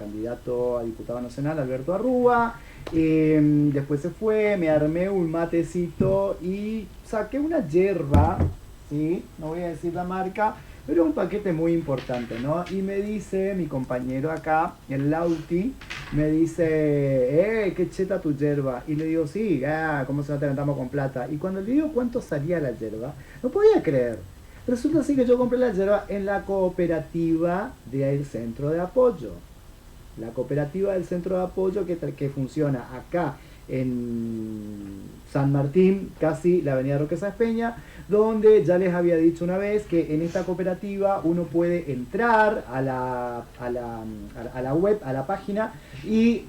candidato a diputado nacional, Alberto Arrúa. Después se fue, me armé un matecito y saqué una yerba, ¿sí? No voy a decir la marca, pero un paquete muy importante, ¿no? Y me dice mi compañero acá, el Lauti, me dice, qué cheta tu yerba. Y le digo, sí, ¿cómo se nota que andamos con plata? Y cuando le digo cuánto salía la yerba, no podía creer. Resulta así que yo compré la yerba en la cooperativa del centro de apoyo. La cooperativa del centro de apoyo que funciona acá en San Martín, casi la avenida Roque Sáenz Peña, donde ya les había dicho una vez que en esta cooperativa uno puede entrar a la web, a la página, y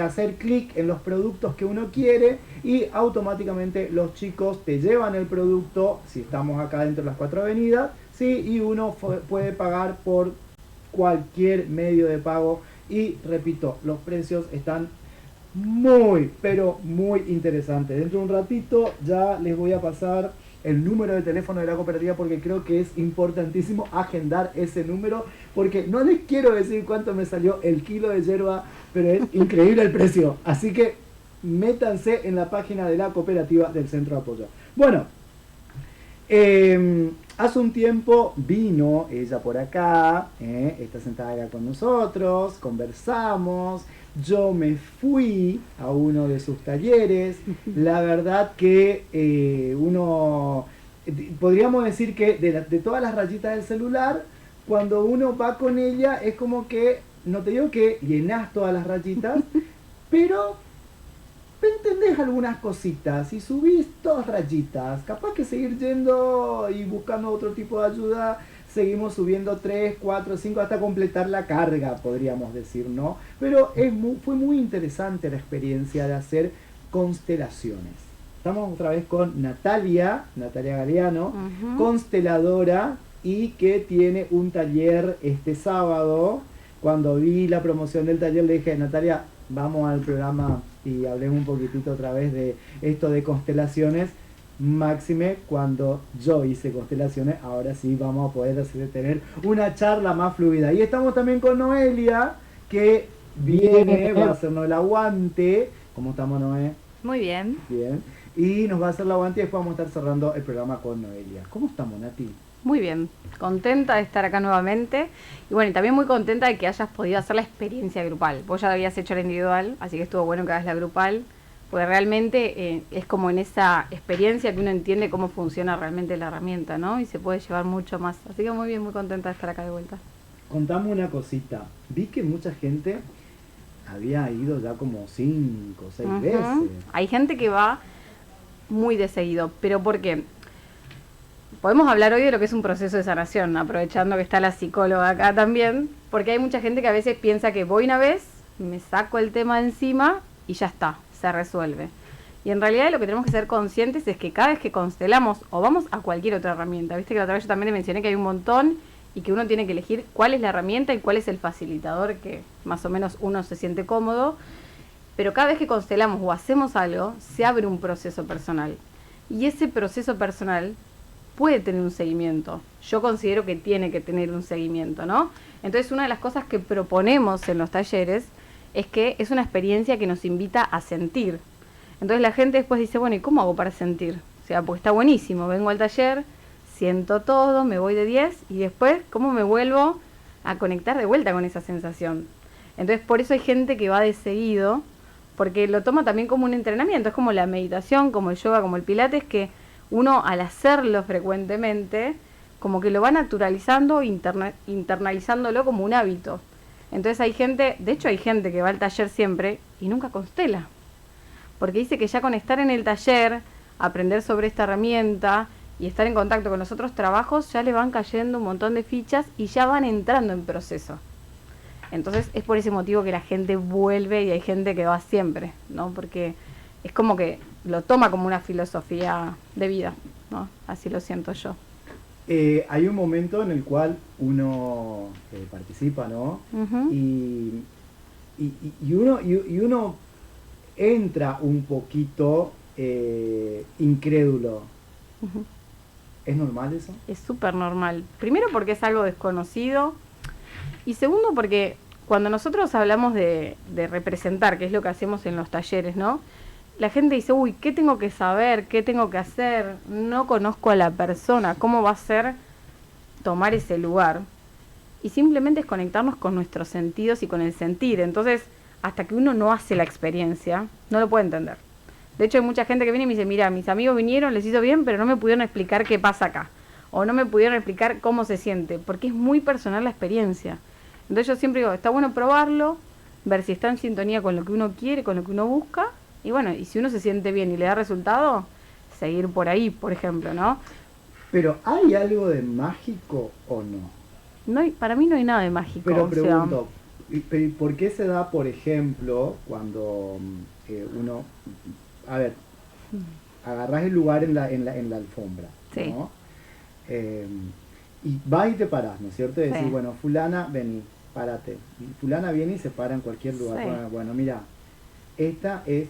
hacer clic en los productos que uno quiere y automáticamente los chicos te llevan el producto, si estamos acá dentro de las 4 avenidas, ¿sí? Y uno puede pagar por cualquier medio de pago. Y repito, los precios están muy, pero muy interesantes. Dentro de un ratito ya les voy a pasar el número de teléfono de la cooperativa porque creo que es importantísimo agendar ese número porque no les quiero decir cuánto me salió el kilo de yerba, pero es increíble el precio. Así que métanse en la página de la cooperativa del Centro de Apoyo. Bueno, hace un tiempo vino ella por acá, está sentada acá con nosotros, conversamos, yo me fui a uno de sus talleres, la verdad que podríamos decir que de todas las rayitas del celular, cuando uno va con ella es como que, no te digo que llenás todas las rayitas, pero entendés algunas cositas y subís 2 rayitas, capaz que seguir yendo y buscando otro tipo de ayuda, seguimos subiendo 3, 4, 5 hasta completar la carga, podríamos decir, ¿no? Pero fue muy interesante la experiencia de hacer constelaciones. Estamos otra vez con Natalia Galeano, consteladora, y que tiene un taller este sábado. Cuando vi la promoción del taller le dije, Natalia, vamos al programa y hablemos un poquitito otra vez de esto de constelaciones. Máxime cuando yo hice constelaciones, ahora sí vamos a poder tener una charla más fluida. Y estamos también con Noelia, que viene, va a hacernos el aguante. ¿Cómo estamos, Noé? Muy bien. Bien. Y nos va a hacer el aguante y después vamos a estar cerrando el programa con Noelia. ¿Cómo estamos, Nati? Muy bien, contenta de estar acá nuevamente y bueno, y también muy contenta de que hayas podido hacer la experiencia grupal. Vos ya habías hecho la individual, así que estuvo bueno que hagas la grupal, porque realmente es como en esa experiencia que uno entiende cómo funciona realmente la herramienta, ¿no? Y se puede llevar mucho más. Así que muy bien, muy contenta de estar acá de vuelta. Contame una cosita, vi que mucha gente había ido ya como 5 o 6 veces. Hay gente que va muy de seguido, pero ¿por qué? Podemos hablar hoy de lo que es un proceso de sanación, aprovechando que está la psicóloga acá también, porque hay mucha gente que a veces piensa que voy una vez, me saco el tema de encima y ya está, se resuelve. Y en realidad lo que tenemos que ser conscientes es que cada vez que constelamos o vamos a cualquier otra herramienta, viste que la otra vez yo también te mencioné que hay un montón y que uno tiene que elegir cuál es la herramienta y cuál es el facilitador que más o menos uno se siente cómodo, pero cada vez que constelamos o hacemos algo, se abre un proceso personal. Y ese proceso personal puede tener un seguimiento. Yo considero que tiene que tener un seguimiento, ¿no? Entonces, una de las cosas que proponemos en los talleres es que es una experiencia que nos invita a sentir. Entonces, la gente después dice, bueno, ¿y cómo hago para sentir? O sea, pues está buenísimo, vengo al taller, siento todo, me voy de 10 y después, ¿cómo me vuelvo a conectar de vuelta con esa sensación? Entonces, por eso hay gente que va de seguido, porque lo toma también como un entrenamiento, es como la meditación, como el yoga, como el pilates, que uno al hacerlo frecuentemente, como que lo va naturalizando, internalizándolo como un hábito. Entonces hay gente, de hecho hay gente que va al taller siempre y nunca constela. Porque dice que ya con estar en el taller, aprender sobre esta herramienta y estar en contacto con los otros trabajos, ya le van cayendo un montón de fichas y ya van entrando en proceso. Entonces es por ese motivo que la gente vuelve y hay gente que va siempre, ¿no? Porque es como que lo toma como una filosofía de vida, ¿no? Así lo siento yo. Hay un momento en el cual uno participa, ¿no? Y uno entra un poquito incrédulo. ¿Es normal eso? Es súper normal. Primero porque es algo desconocido y segundo porque cuando nosotros hablamos de representar, que es lo que hacemos en los talleres, ¿no? La gente dice, uy, ¿qué tengo que saber? ¿Qué tengo que hacer? No conozco a la persona, ¿cómo va a ser tomar ese lugar? Y simplemente es conectarnos con nuestros sentidos y con el sentir. Entonces, hasta que uno no hace la experiencia, no lo puede entender. De hecho, hay mucha gente que viene y me dice, mira, mis amigos vinieron, les hizo bien, pero no me pudieron explicar qué pasa acá. O no me pudieron explicar cómo se siente, porque es muy personal la experiencia. Entonces yo siempre digo, está bueno probarlo, ver si está en sintonía con lo que uno quiere, con lo que uno busca, y bueno, y si uno se siente bien y le da resultado, seguir por ahí, por ejemplo, ¿no? Pero ¿hay algo de mágico o no? No hay, para mí no hay nada de mágico. Pero pregunto, ¿por qué se da, por ejemplo, cuando uno, a ver, agarrás el lugar en la alfombra, sí. ¿no? Y vas y te parás, ¿no es cierto? Y decís, Sí. bueno, fulana, vení, párate. Y fulana viene y se para en cualquier lugar. Sí. Bueno, mira, esta es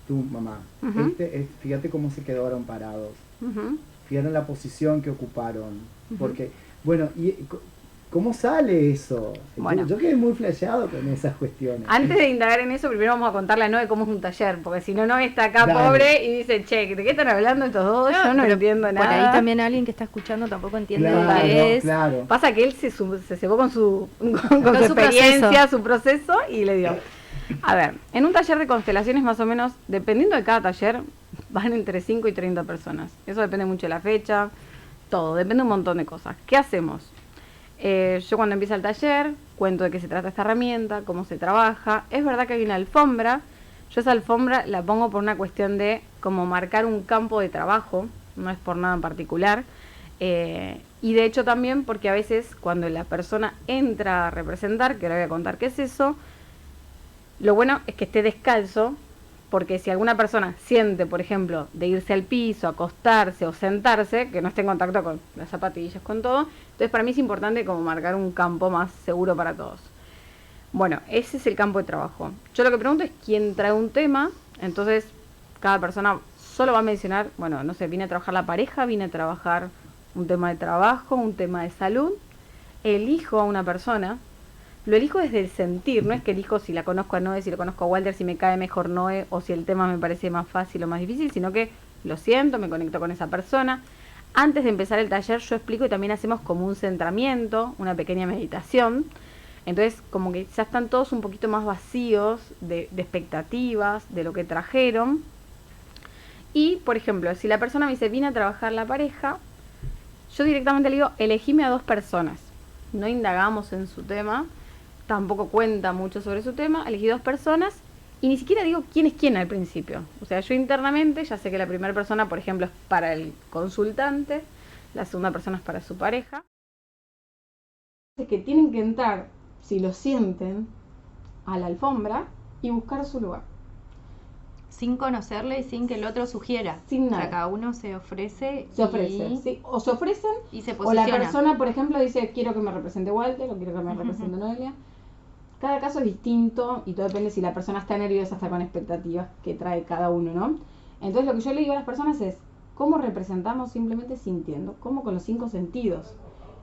tu mamá. Ujú. Fíjate cómo se quedaron parados. Ujú. Fíjate la posición que ocuparon. Ujú. Porque, bueno, ¿cómo sale eso? Bueno. Yo quedé muy flasheado con esas cuestiones. Antes de indagar en eso, primero vamos a contarle a Noé cómo es un taller, porque si no, Noé está acá Dale. pobre y dice, che, ¿de qué están hablando estos dos? Yo no pero entiendo nada. Por ahí también alguien que está escuchando tampoco entiende lo Claro, que es. claro. Pasa que él se cebó con su, con Con su su experiencia, proceso. su proceso, y le dio. A ver, en un taller de constelaciones más o menos, dependiendo de cada taller, van entre 5 y 30 personas. Eso depende mucho de la fecha, todo, depende de un montón de cosas. ¿Qué hacemos? Yo cuando empieza el taller, cuento de qué se trata esta herramienta, cómo se trabaja. Es verdad que hay una alfombra. Yo esa alfombra la pongo por una cuestión de como marcar un campo de trabajo, no es por nada en particular. Y de hecho también porque a veces cuando la persona entra a representar, que ahora voy a contar qué es eso, lo bueno es que esté descalzo, porque si alguna persona siente, por ejemplo, de irse al piso, acostarse o sentarse, que no esté en contacto con las zapatillas, con todo, entonces para mí es importante como marcar un campo más seguro para todos. Bueno, ese es el campo de trabajo. Yo lo que pregunto es quién trae un tema, entonces cada persona solo va a mencionar, bueno, no sé, vine a trabajar la pareja, vine a trabajar un tema de trabajo, un tema de salud, elijo a una persona. Lo elijo desde el sentir, no es que elijo si la conozco a Noé, si lo conozco a Walter, si me cae mejor Noé o si el tema me parece más fácil o más difícil, sino que lo siento, me conecto con esa persona. Antes de empezar el taller yo explico y también hacemos como un centramiento, una pequeña meditación. Entonces como que ya están todos un poquito más vacíos de expectativas, de lo que trajeron. Y, por ejemplo, si la persona me dice, vine a trabajar la pareja, yo directamente le digo, elegime a 2 personas. No indagamos en su tema. Tampoco cuenta mucho sobre su tema, elegí 2 personas y ni siquiera digo quién es quién al principio. O sea, yo internamente ya sé que la primera persona, por ejemplo, es para el consultante, la segunda persona es para su pareja. Es que tienen que entrar, si lo sienten, a la alfombra y buscar su lugar. Sin conocerle y sin que el otro sugiera. Sin O sea, nada. cada uno se ofrece. Se ofrecen, ¿sí? O se ofrecen, Y se o la posiciona. persona, por ejemplo, dice, quiero que me represente Walter o quiero que me represente Noelia. Cada caso es distinto y todo depende si la persona está nerviosa, está con expectativas que trae cada uno, ¿no? Entonces lo que yo le digo a las personas es, ¿cómo representamos simplemente sintiendo? ¿Cómo con los 5 sentidos?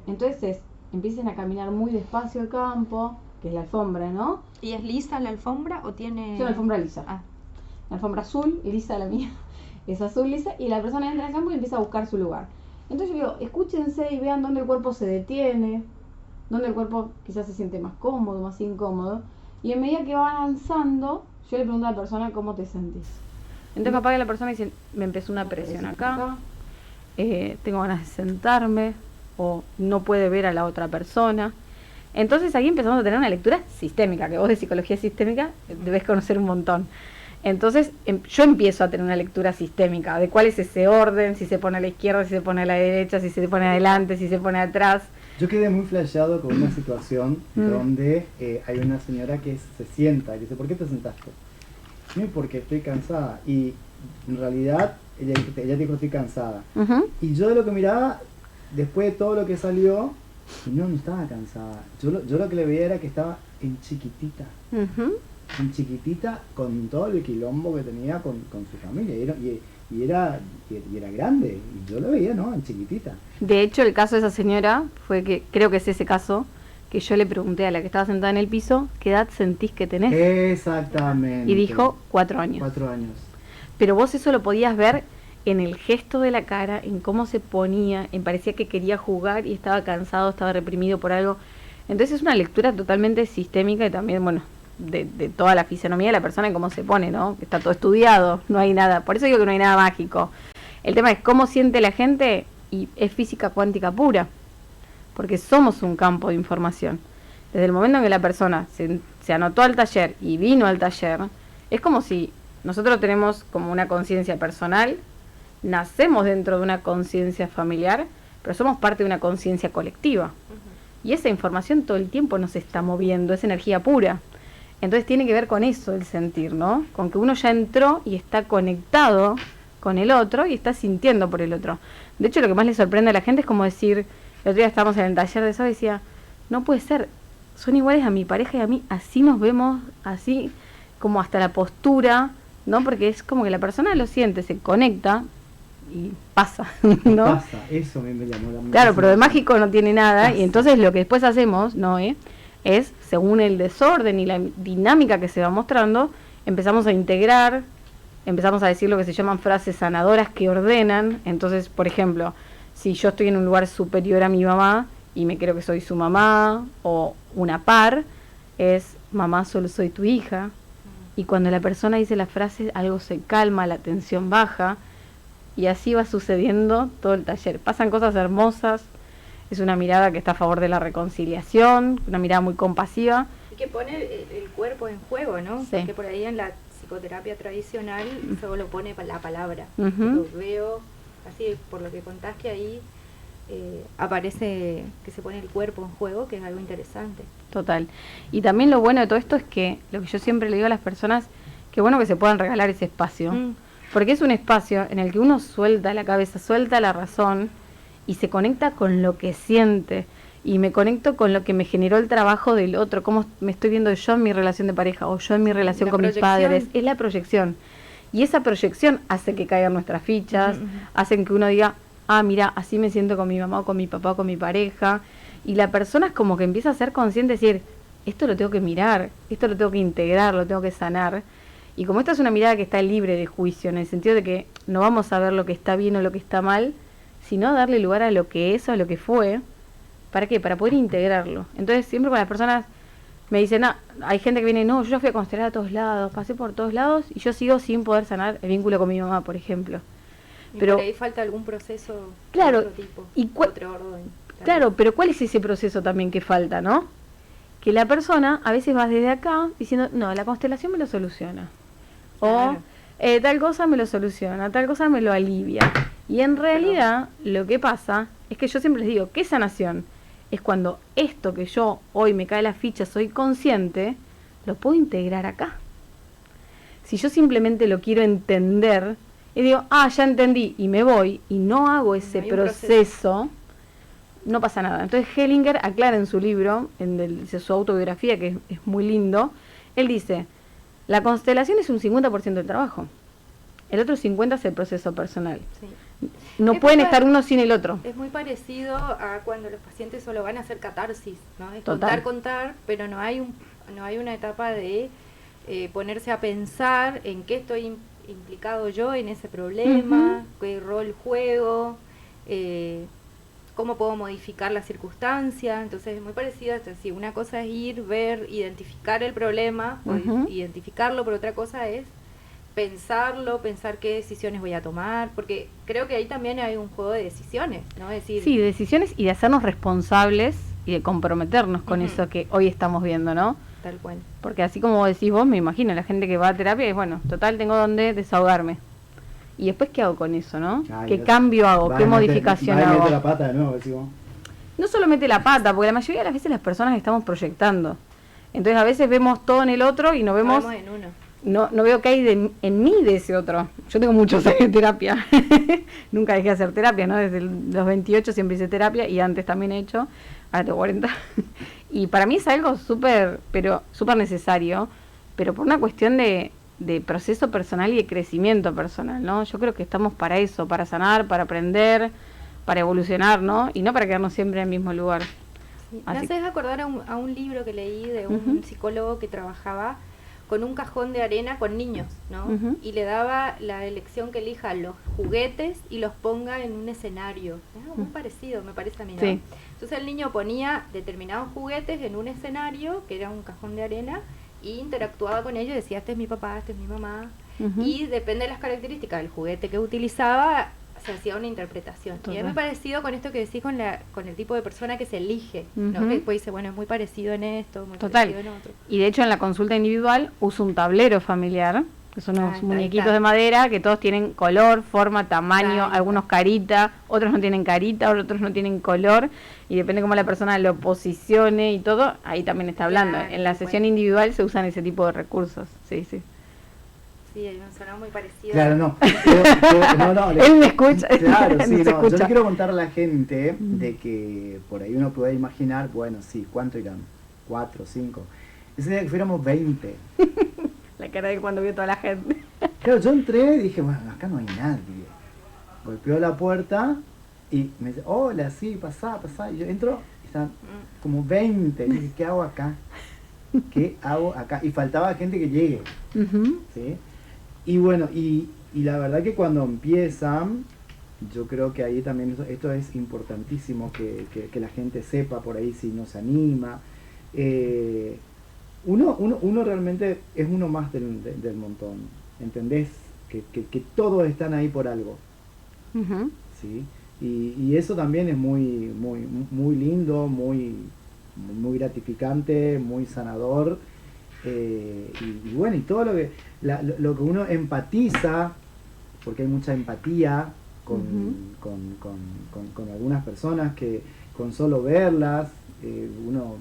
Entonces empiecen a caminar muy despacio el campo, que es la alfombra, ¿no? ¿Y es lisa la alfombra o tiene...? Es una alfombra lisa. Ah, La alfombra azul, lisa la mía, es azul lisa, y la persona entra al campo y empieza a buscar su lugar. Entonces yo digo, escúchense y vean dónde el cuerpo se detiene, dónde el cuerpo quizás se siente más cómodo, más incómodo, y en medida que va avanzando, yo le pregunto a la persona cómo te sentís. Entonces capaz que la persona dice, me empezó una presión acá, tengo ganas de sentarme, o no puede ver a la otra persona. Entonces ahí empezamos a tener una lectura sistémica, que vos de psicología sistémica debes conocer un montón. Entonces yo empiezo a tener una lectura sistémica de cuál es ese orden, si se pone a la izquierda, si se pone a la derecha, si se pone adelante, si se pone atrás. Yo quedé muy flasheado con una situación donde hay una señora que se sienta y dice, ¿por qué te sentaste? No, porque estoy cansada. Y en realidad ella dijo, estoy cansada. Y yo de lo que miraba, después de todo lo que salió, no estaba cansada. Yo lo que le veía era que estaba en chiquitita. En chiquitita, con todo el quilombo que tenía con su familia. Y era grande. Y yo lo veía, ¿no? En chiquitita. De hecho, el caso de esa señora fue que, creo que es ese caso, que yo le pregunté a la que estaba sentada en el piso, ¿qué edad sentís que tenés? Exactamente. Y dijo 4 años. 4 años. Pero vos eso lo podías ver en el gesto de la cara, en cómo se ponía, en parecía que quería jugar y estaba cansado, estaba reprimido por algo. Entonces es una lectura totalmente sistémica y también, bueno, de toda la fisonomía de la persona y cómo se pone, ¿no? Está todo estudiado, no hay nada. Por eso digo que no hay nada mágico. El tema es cómo siente la gente y es física cuántica pura, porque somos un campo de información. Desde el momento en que la persona se anotó al taller y vino al taller, es como si nosotros tenemos como una conciencia personal, nacemos dentro de una conciencia familiar, pero somos parte de una conciencia colectiva. Y esa información todo el tiempo nos está moviendo, es energía pura. Entonces tiene que ver con eso el sentir, ¿no? Con que uno ya entró y está conectado con el otro y está sintiendo por el otro. De hecho, lo que más le sorprende a la gente es como decir, el otro día estábamos en el taller de eso y decía, no puede ser, son iguales a mi pareja y a mí, así nos vemos, así como hasta la postura, ¿no? Porque es como que la persona lo siente, se conecta y pasa, ¿no? Pasa, eso me llamó la Claro, pero de mágico no tiene nada, y entonces lo que después hacemos, Noé, es, según el desorden y la dinámica que se va mostrando, empezamos a integrar, empezamos a decir lo que se llaman frases sanadoras que ordenan. Entonces, por ejemplo, si yo estoy en un lugar superior a mi mamá y me creo que soy su mamá o una par, es mamá, solo soy tu hija. Y cuando la persona dice la frase, algo se calma, la tensión baja, y así va sucediendo todo el taller. Pasan cosas hermosas, es una mirada que está a favor de la reconciliación, una mirada muy compasiva. Y que pone el cuerpo en juego, ¿no? Sí. Porque por ahí en la psicoterapia tradicional solo pone la palabra. Ujú. Lo veo así, por lo que contás, que ahí aparece que se pone el cuerpo en juego, que es algo interesante. Total. Y también lo bueno de todo esto es que, lo que yo siempre le digo a las personas, que bueno que se puedan regalar ese espacio. Porque es un espacio en el que uno suelta la cabeza, suelta la razón y se conecta con lo que siente. Y me conecto con lo que me generó el trabajo del otro, cómo me estoy viendo yo en mi relación de pareja o yo en mi relación La con mis proyección. padres. Es la proyección. Y esa proyección hace que caigan nuestras fichas, hacen que uno diga, ah, mira, así me siento con mi mamá o con mi papá o con mi pareja. Y la persona es como que empieza a ser consciente, decir, esto lo tengo que mirar, esto lo tengo que integrar, lo tengo que sanar. Y como esta es una mirada que está libre de juicio, en el sentido de que no vamos a ver lo que está bien o lo que está mal, sino darle lugar a lo que es o a lo que fue. ¿Para qué? Para poder integrarlo. Entonces siempre con las personas me dicen, hay gente que viene, no, yo ya fui a constelar a todos lados, pasé por todos lados y yo sigo sin poder sanar el vínculo con mi mamá, por ejemplo. Y Pero por ahí falta algún proceso claro, de otro tipo, y otro orden. Claro, pero ¿cuál es ese proceso también que falta, no? Que la persona a veces va desde acá diciendo, no, la constelación me lo soluciona. Claro. O tal cosa me lo soluciona, tal cosa me lo alivia. Y en realidad lo que pasa es que yo siempre les digo, ¿qué sanación? Es cuando esto que yo hoy me cae la ficha, soy consciente, lo puedo integrar acá. Si yo simplemente lo quiero entender y digo, ya entendí, y me voy, y no hago ese hay un proceso, no pasa nada. Entonces Hellinger aclara en su libro, su autobiografía, que es muy lindo, él dice, la constelación es un 50% del trabajo, el otro 50% es el proceso personal. Sí. No Es pueden muy estar uno sin el otro. Es muy parecido a cuando los pacientes solo van a hacer catarsis, ¿no? Es Total. contar, pero no hay una etapa de ponerse a pensar en qué estoy implicado yo en ese problema, qué rol juego, cómo puedo modificar la circunstancia. Entonces es muy parecido a esto. Si una cosa es ir, ver, identificar el problema, identificarlo, pero otra cosa es pensarlo, pensar qué decisiones voy a tomar, porque creo que ahí también hay un juego de decisiones, ¿no? Es decir, Sí, de decisiones y de hacernos responsables y de comprometernos con eso que hoy estamos viendo, ¿no? tal cual. Porque así como decís vos, me imagino, la gente que va a terapia es, bueno, total, tengo donde desahogarme. ¿Y después qué hago con eso, no? ¿Qué cambio hago? ¿Qué modificación hago? Mete la pata de nuevo, decimos. No solo mete la pata, porque la mayoría de las veces las personas estamos proyectando. Entonces a veces vemos todo en el otro y no vemos... Vamos en uno. No veo qué hay en mí de ese otro. Yo tengo muchos años de terapia. Nunca dejé de hacer terapia, ¿no? Desde los 28 siempre hice terapia y antes también he hecho. Ahora tengo 40. Y para mí es algo súper necesario, pero por una cuestión de proceso personal y de crecimiento personal, ¿no? Yo creo que estamos para eso, para sanar, para aprender, para evolucionar, ¿no? Y no para quedarnos siempre en el mismo lugar. Sí. Me Así haces acordar a un libro que leí de un psicólogo que trabajaba con un cajón de arena con niños, ¿no? Y le daba la elección que elija los juguetes y los ponga en un escenario. Es algo muy parecido, me parece a mí, ¿no? Sí. Entonces el niño ponía determinados juguetes en un escenario, que era un cajón de arena, y interactuaba con ellos, decía, este es mi papá, este es mi mamá. Y depende de las características del juguete que utilizaba, se hacía una interpretación. Y a mí me ha parecido con esto que decís con el tipo de persona que se elige, ¿no? Que después dice, bueno, es muy parecido en esto, muy parecido en otro. Y de hecho en la consulta individual uso un tablero familiar, que son unos muñequitos de madera que todos tienen color, forma, tamaño, algunos carita, otros no tienen carita, otros no tienen color, y depende cómo la persona lo posicione y todo, ahí también está hablando. En la sesión individual se usan ese tipo de recursos, sí. Sí, me sonó muy parecido. Claro, no. Él me escucha. Claro, sí, no. Yo le quiero contar a la gente de que por ahí uno puede imaginar, bueno, sí, ¿cuánto irán? 4, 5. Ese día que fuéramos 20. La cara de cuando vio toda la gente. Claro, yo entré y dije, bueno, acá no hay nadie. Golpeó la puerta y me dice, hola, sí, pasá. Y yo entro y están como 20. Y dije, ¿qué hago acá? ¿Qué hago acá? Y faltaba gente que llegue. ¿Sí? Y bueno, y la verdad que cuando empiezan, yo creo que ahí también esto es importantísimo que la gente sepa por ahí si no se anima. Uno realmente es uno más del montón, ¿entendés? Que todos están ahí por algo, ¿sí? Y eso también es muy lindo, muy gratificante, muy sanador. Y bueno, y todo lo que uno empatiza, porque hay mucha empatía con algunas personas que con solo verlas, uno,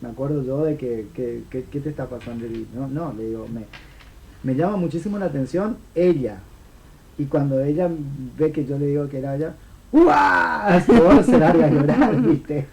me acuerdo yo de que ¿qué te está pasando? No, le digo, me llama muchísimo la atención ella, y cuando ella ve que yo le digo que era ella, ¡uah! Se larga a llorar, ¿viste?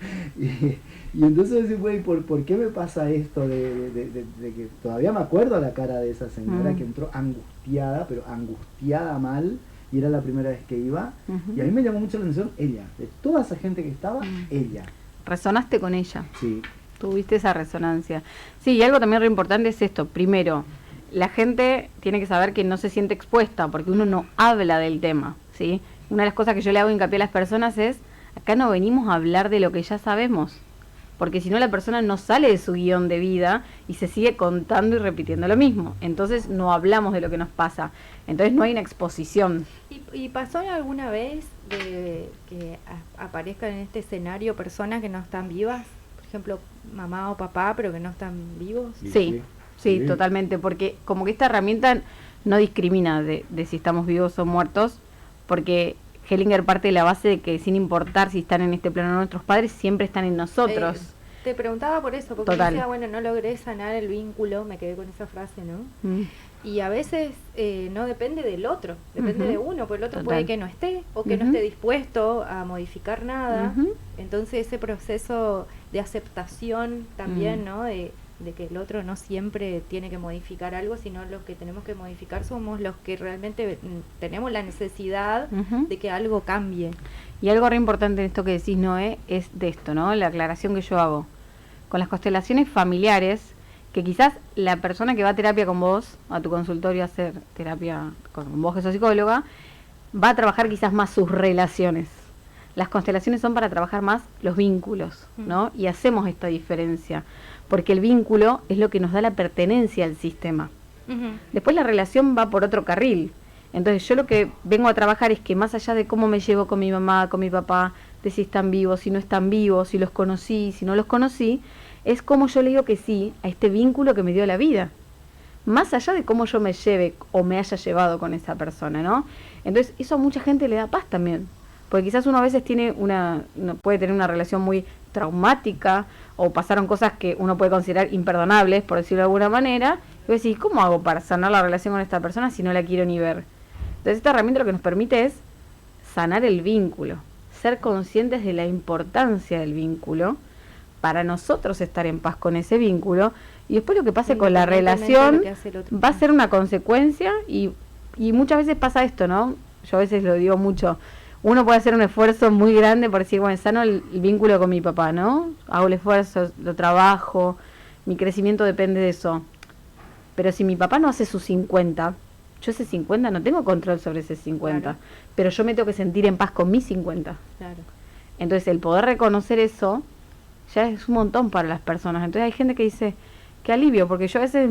Y entonces decís, güey, ¿por qué me pasa esto de que todavía me acuerdo la cara de esa señora que entró angustiada, pero angustiada mal, y era la primera vez que iba, y a mí me llamó mucho la atención ella, de toda esa gente que estaba, ella. Resonaste con ella. Sí. Tuviste esa resonancia. Sí, y algo también re importante es esto. Primero, la gente tiene que saber que no se siente expuesta, porque uno no habla del tema, ¿sí? Una de las cosas que yo le hago hincapié a las personas es, acá no venimos a hablar de lo que ya sabemos, porque si no la persona no sale de su guión de vida y se sigue contando y repitiendo lo mismo. Entonces no hablamos de lo que nos pasa. Entonces no hay una exposición. ¿Y pasó alguna vez de que aparezcan en este escenario personas que no están vivas? Por ejemplo, mamá o papá, pero que no están vivos. Sí, totalmente, porque como que esta herramienta no discrimina de si estamos vivos o muertos, porque Hellinger parte de la base de que sin importar si están en este plano nuestros padres, siempre están en nosotros. Te preguntaba por eso, porque decía, bueno, no logré sanar el vínculo, me quedé con esa frase, ¿no? Y a veces no depende del otro, depende de uno, porque el otro puede que no esté, o que no esté dispuesto a modificar nada. Entonces ese proceso de aceptación también, ¿no? De que el otro no siempre tiene que modificar algo, sino los que tenemos que modificar somos los que realmente tenemos la necesidad de que algo cambie. Y algo re importante en esto que decís, Noé, es de esto, ¿no? La aclaración que yo hago. Con las constelaciones familiares, que quizás la persona que va a terapia con vos, a tu consultorio a hacer terapia con vos que sos psicóloga, va a trabajar quizás más sus relaciones. Las constelaciones son para trabajar más los vínculos, ¿no? Y hacemos esta diferencia, porque el vínculo es lo que nos da la pertenencia al sistema. Después la relación va por otro carril. Entonces yo lo que vengo a trabajar es que más allá de cómo me llevo con mi mamá, con mi papá, de si están vivos, si no están vivos, si los conocí, si no los conocí, es cómo yo le digo que sí a este vínculo que me dio la vida. Más allá de cómo yo me lleve o me haya llevado con esa persona, ¿no? Entonces eso a mucha gente le da paz también. Porque quizás uno a veces puede tener una relación muy traumática o pasaron cosas que uno puede considerar imperdonables, por decirlo de alguna manera, y vos decís, ¿cómo hago para sanar la relación con esta persona si no la quiero ni ver? Entonces esta herramienta lo que nos permite es sanar el vínculo, ser conscientes de la importancia del vínculo para nosotros estar en paz con ese vínculo, y después lo que pase con la relación va a ser una consecuencia, y muchas veces pasa esto, ¿no? Yo a veces lo digo mucho, uno puede hacer un esfuerzo muy grande por decir, bueno, sano el vínculo con mi papá, ¿no? Hago el esfuerzo, lo trabajo, mi crecimiento depende de eso. Pero si mi papá no hace sus 50, yo ese 50 no tengo control sobre ese 50, Claro. pero yo me tengo que sentir en paz con mis 50. Claro. Entonces el poder reconocer eso ya es un montón para las personas. Entonces hay gente que dice, qué alivio, porque yo a veces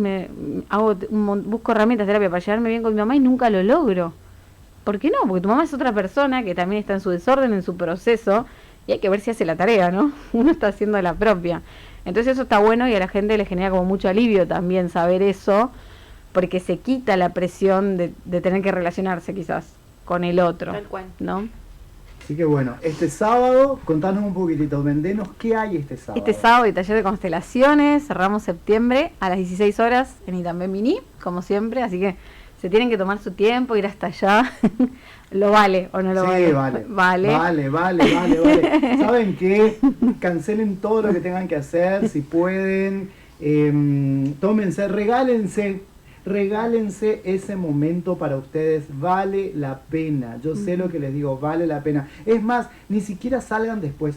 busco herramientas de terapia para llevarme bien con mi mamá y nunca lo logro. ¿Por qué no? Porque tu mamá es otra persona que también está en su desorden, en su proceso, y hay que ver si hace la tarea, ¿no? Uno está haciendo la propia. Entonces eso está bueno y a la gente le genera como mucho alivio también saber eso, porque se quita la presión de tener que relacionarse quizás con el otro, Tal cual. ¿no? Así que bueno, este sábado, contanos un poquitito, vendenos qué hay este sábado. Este sábado hay taller de constelaciones, cerramos septiembre a las 16 horas en Itambé Mini, como siempre, así que se tienen que tomar su tiempo, ir hasta allá. ¿Lo vale o no lo vale? Sí, vale. Vale. Vale. ¿Saben qué? Cancelen todo lo que tengan que hacer, si pueden. Tómense, regálense ese momento para ustedes, vale la pena. Yo sé lo que les digo, vale la pena. Es más, ni siquiera salgan después.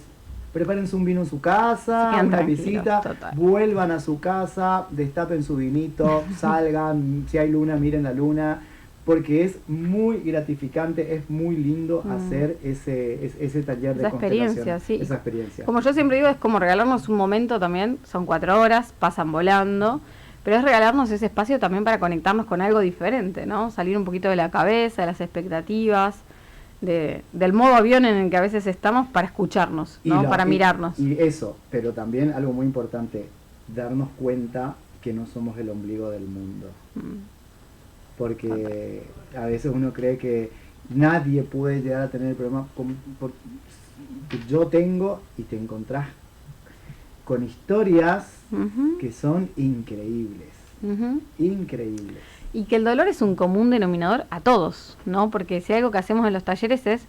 Prepárense un vino en su casa, Se quedan una tranquilos, visita, total. vuelvan a su casa, destapen su vinito, salgan, si hay luna, miren la luna, porque es muy gratificante, es muy lindo hacer ese taller de Esa experiencia, constelación, sí. esa experiencia. Como yo siempre digo, es como regalarnos un momento también, son 4 horas, pasan volando, pero es regalarnos ese espacio también para conectarnos con algo diferente, ¿no? Salir un poquito de la cabeza, de las expectativas, del modo avión en el que a veces estamos para escucharnos, ¿no? Para mirarnos. Y eso, pero también algo muy importante, darnos cuenta que no somos el ombligo del mundo. Porque a veces uno cree que nadie puede llegar a tener el problema que yo tengo, y te encontrás con historias Ujú, que son increíbles, ujú. increíbles. Y que el dolor es un común denominador a todos, ¿no? Porque si algo que hacemos en los talleres es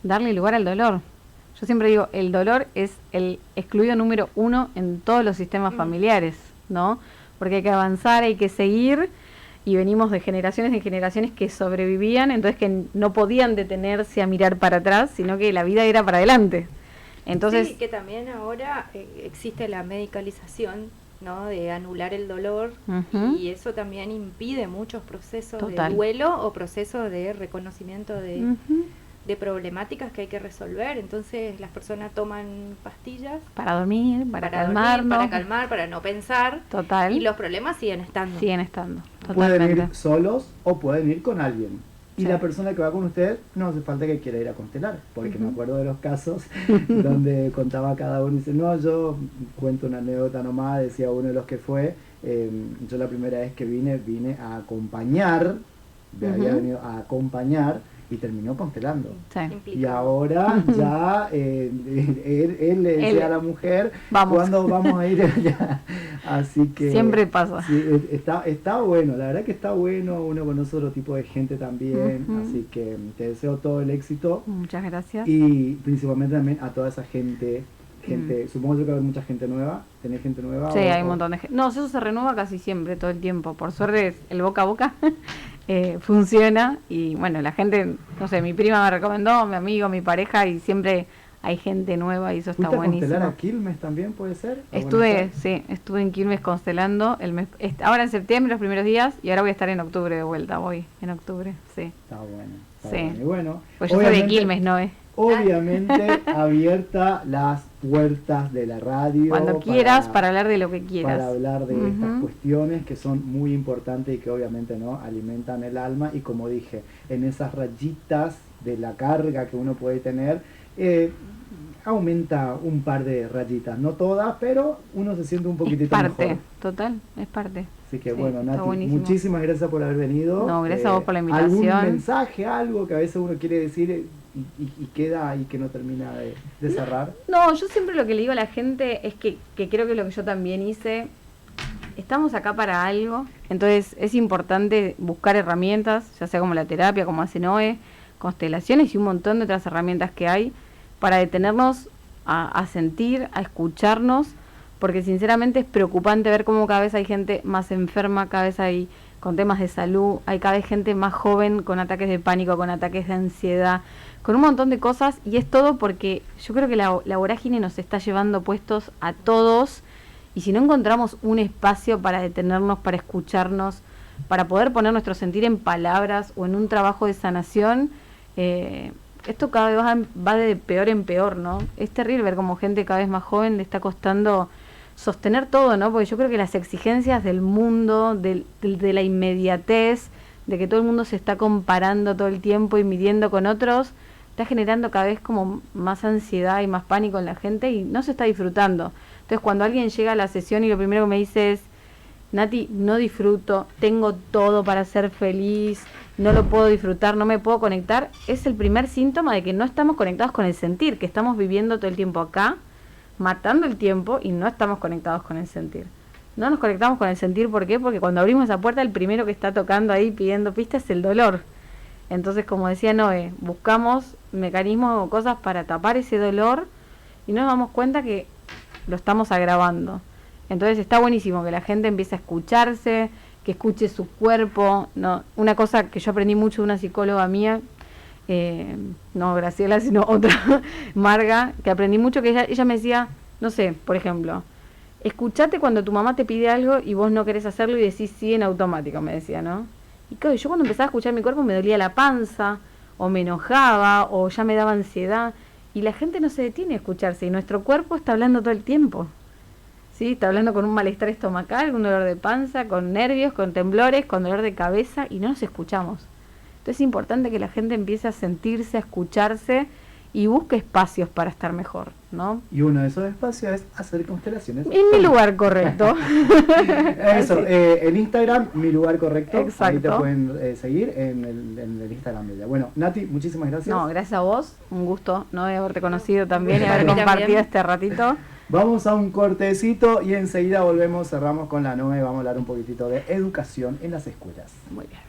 darle lugar al dolor. Yo siempre digo, el dolor es el excluido número 1 en todos los sistemas familiares, ¿no? Porque hay que avanzar, hay que seguir, y venimos de generaciones que sobrevivían, entonces que no podían detenerse a mirar para atrás, sino que la vida era para adelante. Entonces, Sí, que también ahora existe la medicalización, ¿no? De anular el dolor, Ujú. y eso también impide muchos procesos Total. de duelo o procesos de reconocimiento ujú, de problemáticas que hay que resolver. Entonces las personas toman pastillas para dormir, para dormir, calmarnos, para calmar, para no pensar, total, y los problemas siguen estando. siguen estando, Pueden totalmente. ir solos o pueden ir con alguien. Y Sí. la persona que va con usted no hace falta que quiera ir a constelar, porque me Ujú. acuerdo de los casos donde contaba cada uno y dice, no, yo cuento una anécdota nomás, decía uno de los que fue, yo la primera vez que vine a acompañar, había Ujú. venido a acompañar y terminó constelando. Sí. Implica- Y ahora ya él le decía a la mujer, Vamos. ¿cuándo vamos a ir allá? Así que Siempre pasa. sí, está bueno, la verdad que está bueno, uno conoce otro tipo de gente también, Ujú. así que te deseo todo el éxito Muchas gracias. y principalmente también a toda esa gente, supongo yo que va a haber mucha gente nueva, ¿tenés gente nueva? Sí, hay un montón de gente. No, eso se renueva casi siempre, todo el tiempo. Por suerte, el boca a boca funciona. Y bueno, la gente, no sé, mi prima me recomendó, mi amigo, mi pareja, y siempre hay gente nueva y eso está ¿Fuiste a buenísimo. constelar a Quilmes también, puede ser? ¿A Estuve, Buenos Aires? sí, estuve en Quilmes constelando ahora en septiembre, los primeros días, y ahora voy a estar en octubre de vuelta. Voy en octubre, sí. Está bueno, está Sí. bueno. Y bueno, Pues yo soy de obviamente- Quilmes, ¿no? Obviamente abierta las puertas de la radio. Cuando quieras, para hablar de lo que quieras. Para hablar de estas Ujú. cuestiones que son muy importantes y que obviamente no alimentan el alma, y como dije, en esas rayitas de la carga que uno puede tener, aumenta un par de rayitas, no todas, pero uno se siente un poquitito Es parte, mejor. total, es parte. Así que Sí, bueno, está Nati, buenísimo. muchísimas gracias por haber venido. No, gracias a vos por la ¿Algún invitación. mensaje, algo que a veces uno quiere decir y queda ahí que no termina de cerrar? No, yo siempre lo que le digo a la gente es que creo que es lo que yo también hice. Estamos acá para algo, entonces es importante buscar herramientas, ya sea como la terapia, como hace Noé, constelaciones y un montón de otras herramientas que hay para detenernos a sentir, a escucharnos, porque sinceramente es preocupante ver cómo cada vez hay gente más enferma, cada vez hay con temas de salud, hay cada vez gente más joven con ataques de pánico, con ataques de ansiedad, con un montón de cosas, y es todo porque yo creo que la vorágine nos está llevando puestos a todos, y si no encontramos un espacio para detenernos, para escucharnos, para poder poner nuestro sentir en palabras o en un trabajo de sanación, esto cada vez va de peor en peor, ¿no? Es terrible ver como gente cada vez más joven le está costando sostener todo, ¿no? Porque yo creo que las exigencias del mundo, de la inmediatez, de que todo el mundo se está comparando todo el tiempo y midiendo con otros, está generando cada vez como más ansiedad y más pánico en la gente y no se está disfrutando. Entonces cuando alguien llega a la sesión y lo primero que me dice es, Nati, no disfruto, tengo todo para ser feliz, no lo puedo disfrutar, no me puedo conectar, es el primer síntoma de que no estamos conectados con el sentir, que estamos viviendo todo el tiempo acá, matando el tiempo y no estamos conectados con el sentir. No nos conectamos con el sentir, ¿por qué? Porque cuando abrimos esa puerta, el primero que está tocando ahí pidiendo pistas es el dolor. Entonces, como decía Noé, buscamos mecanismos o cosas para tapar ese dolor y nos damos cuenta que lo estamos agravando. Entonces está buenísimo que la gente empiece a escucharse, que escuche su cuerpo, ¿no? Una cosa que yo aprendí mucho de una psicóloga mía, no Graciela, sino otra, Marga, que aprendí mucho, que ella me decía, no sé, por ejemplo, escuchate cuando tu mamá te pide algo y vos no querés hacerlo y decís sí en automático, me decía, ¿no? Y claro, yo cuando empezaba a escuchar mi cuerpo me dolía la panza, o me enojaba, o ya me daba ansiedad, y la gente no se detiene a escucharse, y nuestro cuerpo está hablando todo el tiempo. ¿Sí? Está hablando con un malestar estomacal, con dolor de panza, con nervios, con temblores, con dolor de cabeza y no nos escuchamos. Entonces es importante que la gente empiece a sentirse, a escucharse y busque espacios para estar mejor, ¿no? Y uno de esos espacios es hacer constelaciones. En mi lugar correcto. Eso, en Instagram, mi lugar correcto. Exacto. Ahí te pueden seguir en el Instagram de ella. Bueno, Nati, muchísimas gracias. No, gracias a vos. Un gusto, ¿no? De haberte conocido también y haber A mí compartido también. este ratito. Vamos a un cortecito y enseguida volvemos, cerramos con la Noe y vamos a hablar un poquitito de educación en las escuelas. Muy bien.